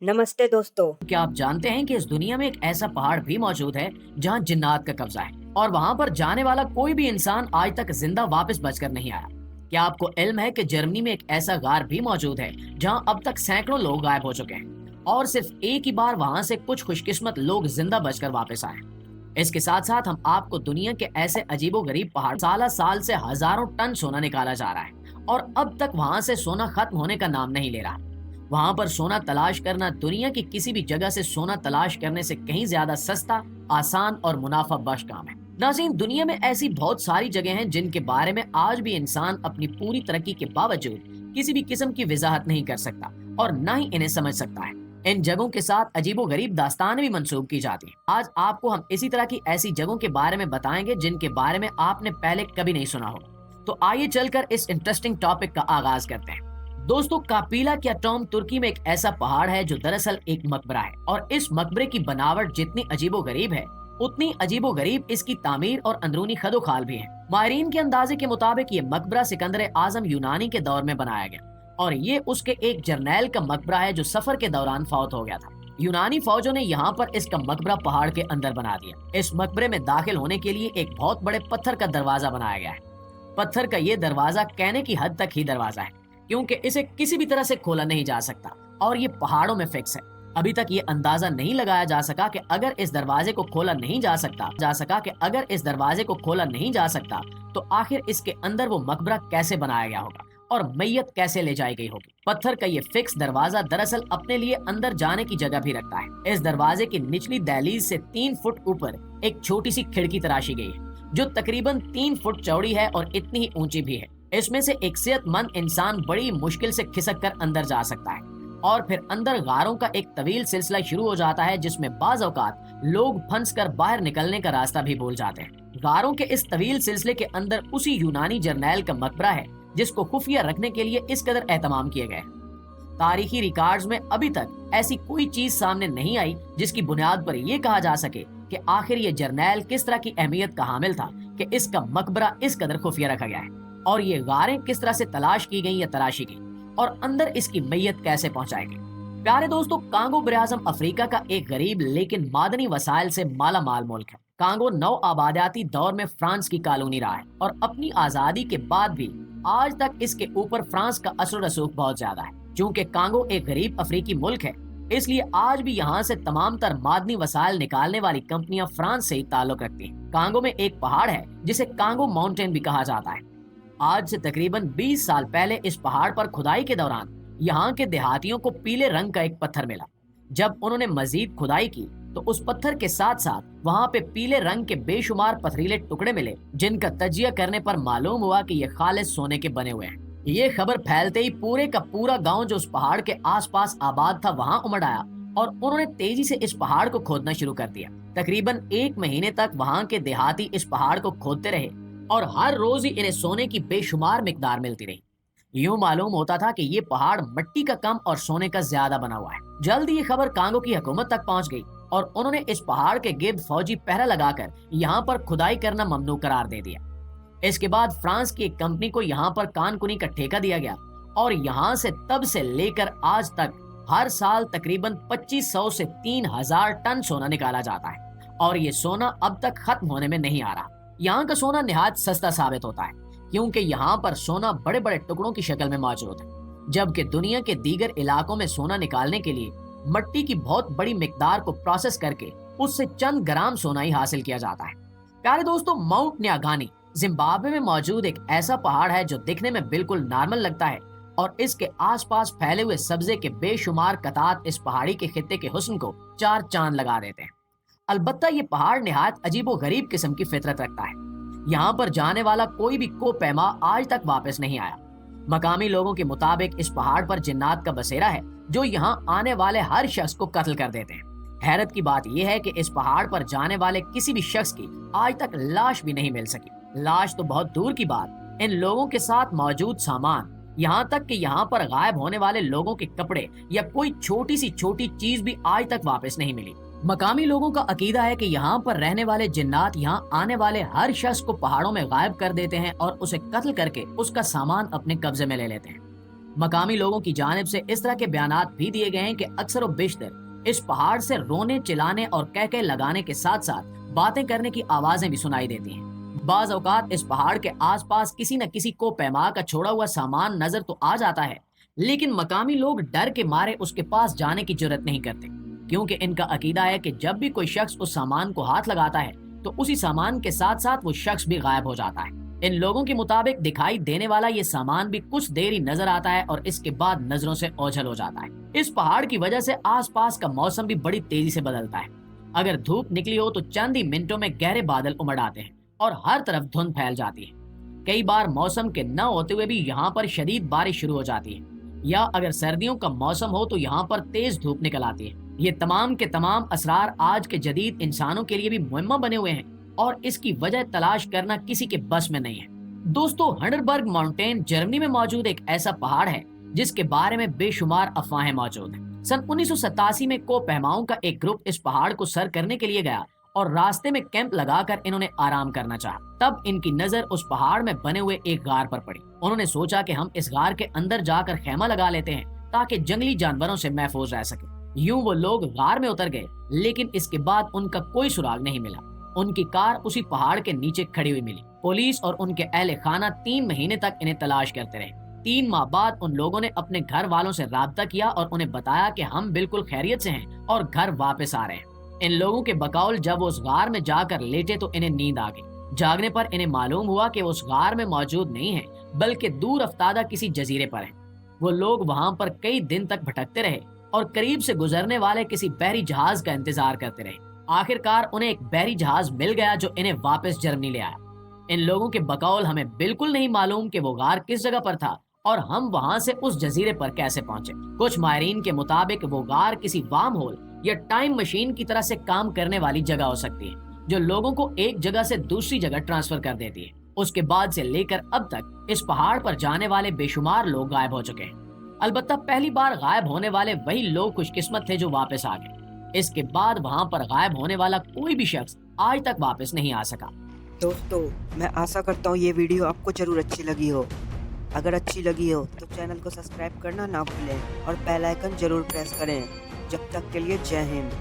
नमस्ते दोस्तों। क्या आप जानते हैं कि इस दुनिया में एक ऐसा पहाड़ भी मौजूद है जहां जिन्नात का कब्जा है और वहां पर जाने वाला कोई भी इंसान आज तक जिंदा वापस बचकर नहीं आया। क्या आपको इल्म है कि जर्मनी में एक ऐसा गार भी मौजूद है जहां अब तक सैकड़ों लोग गायब हो चुके हैं और सिर्फ एक ही बार वहां से कुछ खुशकिस्मत लोग जिंदा बचकर वापस आए। इसके साथ साथ हम आपको दुनिया के ऐसे अजीबो गरीब पहाड़ साल साल से हजारों टन सोना निकाला जा रहा है और अब तक वहां से सोना खत्म होने का नाम नहीं ले रहा। वहां पर सोना तलाश करना दुनिया की किसी भी जगह से सोना तलाश करने से कहीं ज्यादा सस्ता, आसान और मुनाफा बख्श काम है। नाज़रीन, दुनिया में ऐसी बहुत सारी जगह हैं जिनके बारे में आज भी इंसान अपनी पूरी तरक्की के बावजूद किसी भी किस्म की वजाहत नहीं कर सकता और न ही इन्हें समझ सकता है। इन जगहों के साथ अजीबो गरीब दास्तानें भी मंसूब की जाती हैं। आज आपको हम इसी तरह की ऐसी जगहों के बारे में बताएंगे जिनके बारे में आपने पहले कभी नहीं सुना होगा। तो आइए चलकर इस इंटरेस्टिंग टॉपिक का आगाज करते हैं। दोस्तों, कापीला क्याटोम तुर्की में एक ऐसा पहाड़ है जो दरअसल एक मकबरा है और इस मकबरे की बनावट जितनी अजीबो गरीब है उतनी अजीबो गरीब इसकी तामीर और अंदरूनी खदोखाल भी है। माहिरीन के अंदाजे के मुताबिक ये मकबरा सिकंदर आजम यूनानी के दौर में बनाया गया और ये उसके एक जर्नैल का मकबरा है जो सफर के दौरान फौत हो गया था। यूनानी फौजों ने यहाँ पर इसका मकबरा पहाड़ के अंदर बना दिया। इस मकबरे में दाखिल होने के लिए एक बहुत बड़े पत्थर का दरवाजा बनाया गया है। पत्थर का ये दरवाजा कहने की हद तक ही दरवाजा है क्योंकि इसे किसी भी तरह से खोला नहीं जा सकता और ये पहाड़ों में फिक्स है। अभी तक ये अंदाजा नहीं लगाया जा सका कि अगर इस दरवाजे को खोला नहीं जा सकता तो आखिर इसके अंदर वो मकबरा कैसे बनाया गया होगा और मैयत कैसे ले जाई गई होगी। पत्थर का ये फिक्स दरवाजा दरअसल अपने लिए अंदर जाने की जगह भी रखता है। इस दरवाजे की निचली दहलीज से 3 फुट ऊपर एक छोटी सी खिड़की तराशी गई है जो तकरीबन 3 फुट चौड़ी है और इतनी ही ऊंची भी है। इसमें से एक सेहतमंद इंसान बड़ी मुश्किल से खिसक कर अंदर जा सकता है और फिर अंदर गारों का एक तवील सिलसिला शुरू हो जाता है जिसमें बाज़ औकात लोग फंस कर बाहर निकलने का रास्ता भी भूल जाते हैं। गारों के इस तवील सिलसिले के अंदर उसी यूनानी जर्नैल का मकबरा है जिसको खुफिया रखने के लिए इस कदर एहतमाम किए गए। तारीखी रिकॉर्ड्स में अभी तक ऐसी कोई चीज सामने नहीं आई जिसकी बुनियाद पर यह कहा जा सके कि आखिर ये जर्नैल किस तरह की अहमियत का हामिल था कि इसका मकबरा इस कदर खुफिया रखा गया है और ये गारें किस तरह से तलाश की गई या तराशी गई और अंदर इसकी मैयत कैसे पहुंचाई गई। प्यारे दोस्तों, कांगो बराआज़म अफ्रीका का एक गरीब लेकिन मादनी वसाइल से माला माल मुल्क है। कांगो नौ आबादियाती दौर में फ्रांस की कॉलोनी रहा है और अपनी आजादी के बाद भी आज तक इसके ऊपर फ्रांस का असर रसूख बहुत ज्यादा है। चूंकि कांगो एक गरीब अफ्रीकी मुल्क है इसलिए आज भी यहाँ से तमाम तर मादनी वसाइल निकालने वाली कंपनियां फ्रांस से ही ताल्लुक रखती हैं। कांगो में एक पहाड़ है जिसे कांगो माउंटेन भी कहा जाता है। आज से तकरीबन 20 साल पहले इस पहाड़ पर खुदाई के दौरान यहाँ के देहातियों को पीले रंग का एक पत्थर मिला। जब उन्होंने मजीद खुदाई की तो उस पत्थर के साथ साथ वहाँ पे पीले रंग के बेशुमार पथरीले टुकड़े मिले जिनका तजिया करने पर मालूम हुआ कि ये खालिस सोने के बने हुए हैं। ये खबर फैलते ही पूरे का पूरा गांव जो उस पहाड़ के आसपास आबाद था वहाँ उमड़ आया और उन्होंने तेजी से इस पहाड़ को खोदना शुरू कर दिया। तकरीबन 1 महीने तक वहाँ के देहाती इस पहाड़ को खोदते रहे और हर रोज ही इन्हें सोने की बेशुमार मिकदार मिलती रही। यूं मालूम होता था कि ये पहाड़ मिट्टी का कम और सोने का ज्यादा बना हुआ है। जल्द ये खबर कांगो की हुकूमत तक पहुंच गई और उन्होंने इस पहाड़ के गिर्द फौजी पहरा लगाकर यहाँ पर खुदाई करना ममनू करार दे दिया। इसके बाद फ्रांस की एक कंपनी को यहाँ पर कानकुनी का ठेका दिया गया और यहाँ से तब से लेकर आज तक हर साल तकरीबन 2500 से 3000 टन सोना निकाला जाता है और ये सोना अब तक खत्म होने में नहीं आ रहा। यहाँ का सोना निहायत सस्ता साबित होता है क्योंकि यहाँ पर सोना बड़े बड़े टुकड़ों की शक्ल में मौजूद है, जबकि दुनिया के दीगर इलाकों में सोना निकालने के लिए मिट्टी की बहुत बड़ी मिकदार को प्रोसेस करके उससे चंद ग्राम सोना ही हासिल किया जाता है। प्यारे दोस्तों, माउंट न्यागानी जिम्बाब्वे में मौजूद एक ऐसा पहाड़ है जो दिखने में बिल्कुल नॉर्मल लगता है और इसके आसपास फैले हुए सब्जे के बेशुमार कतात इस पहाड़ी के खित्ते के हुस्न को 4 चांद लगा देते हैं। अलबत्ता ये पहाड़ निहायत अजीबो गरीब किस्म की फितरत रखता है। यहाँ पर जाने वाला कोई भी कोपैमा आज तक वापस नहीं आया। मकामी लोगों के मुताबिक इस पहाड़ पर जिन्नात का बसेरा है जो यहाँ आने वाले हर शख्स को कत्ल कर देते हैं। हैरत की बात यह है कि इस पहाड़ पर जाने वाले किसी भी शख्स की आज तक लाश भी नहीं मिल सकी। लाश तो बहुत दूर की बात, इन लोगों के साथ मौजूद सामान, यहाँ तक कि यहाँ पर गायब होने वाले लोगों के कपड़े या कोई छोटी सी छोटी चीज भी आज तक वापस नहीं मिली। मकामी लोगों का अकीदा है कि यहाँ पर रहने वाले जिन्नात यहाँ आने वाले हर शख्स को पहाड़ों में गायब कर देते हैं और उसे कत्ल करके उसका सामान अपने कब्जे में ले लेते हैं। मकामी लोगों की जानिब से इस तरह के बयानात भी दिए गए हैं कि अक्सर व बेशतर इस पहाड़ से रोने, चिल्लाने और कह लगाने के साथ साथ बातें करने की आवाजें भी सुनाई देती हैं। बाज औकात इस पहाड़ के आसपास किसी न किसी को पैमा का छोड़ा हुआ सामान नजर तो आ जाता है, लेकिन मकामी लोग डर के मारे उसके पास जाने की जुर्रत नहीं करते, क्योंकि इनका अकीदा है कि जब भी कोई शख्स उस सामान को हाथ लगाता है तो उसी सामान के साथ साथ वो शख्स भी गायब हो जाता है। इन लोगों के मुताबिक दिखाई देने वाला ये सामान भी कुछ देर ही नजर आता है और इसके बाद नजरों से ओझल हो जाता है। इस पहाड़ की वजह से आसपास का मौसम भी बड़ी तेजी से बदलता है। अगर धूप निकली हो तो चंद ही मिनटों में गहरे बादल उमड़ आते हैं और हर तरफ धुंध फैल जाती है। कई बार मौसम के न होते हुए भी यहाँ पर शदीद बारिश शुरू हो जाती है, या अगर सर्दियों का मौसम हो तो यहाँ पर तेज धूप निकल आती है। ये तमाम के तमाम असरार आज के जदीद इंसानों के लिए भी मुहिम्मा बने हुए हैं और इसकी वजह तलाश करना किसी के बस में नहीं है। दोस्तों, हंडरबर्ग माउंटेन जर्मनी में मौजूद एक ऐसा पहाड़ है जिसके बारे में बेशुमार अफवाहें मौजूद हैं। सन 1987 में कोपहमाओं का एक ग्रुप इस पहाड़ को सर करने के लिए गया और रास्ते में कैंप लगाकर इन्होंने आराम करना चाहा। तब इनकी नजर उस पहाड़ में बने हुए एक गार पर पड़ी। उन्होंने सोचा कि हम इस गार के अंदर जाकर खेमा लगा लेते हैं ताकि जंगली जानवरों से महफूज रह सके। यूं वो लोग गार में उतर गए, लेकिन इसके बाद उनका कोई सुराग नहीं मिला। उनकी कार उसी पहाड़ के नीचे खड़ी हुई मिली। पुलिस और उनके अहले खाना 3 महीने तक इन्हें तलाश करते रहे। 3 माह बाद उन लोगों ने अपने घर वालों से राब्ता किया और उन्हें बताया कि हम बिल्कुल खैरियत से हैं और घर वापस आ रहे हैं। इन लोगों के बकौल जब वो उस गार में जाकर लेटे तो इन्हें नींद आ गई। जागने पर इन्हें मालूम हुआ कि वो उस गार में मौजूद नहीं है, बल्कि दूर अफ्तादा किसी जजीरे पर है। वो लोग वहाँ पर कई दिन तक भटकते रहे और करीब से गुजरने वाले किसी बहरी जहाज का इंतजार करते रहे। आखिरकार उन्हें एक बहरी जहाज मिल गया जो इन्हें वापस जर्मनी ले आया। इन लोगों के बकौल हमें बिल्कुल नहीं मालूम कि वो गार किस जगह पर था और हम वहाँ से उस जजीरे पर कैसे पहुंचे। कुछ माहिरीन के मुताबिक वो गार किसी वार्म होल या टाइम मशीन की तरह से काम करने वाली जगह हो सकती है, जो लोगों को एक जगह से दूसरी जगह ट्रांसफर कर देती है। उसके बाद से लेकर अब तक इस पहाड़ पर जाने वाले बेशुमार लोग गायब हो चुके हैं। अलबत्ता पहली बार गायब होने वाले वही लोग खुशकिस्मत थे जो वापस आ गए। इसके बाद वहाँ पर गायब होने वाला कोई भी शख्स आज तक वापस नहीं आ सका। दोस्तों, मैं आशा करता हूँ ये वीडियो आपको जरूर अच्छी लगी हो। अगर अच्छी लगी हो तो चैनल को सब्सक्राइब करना ना भूलें और बेल आइकन जरूर प्रेस करें। जब तक के लिए जय हिंद।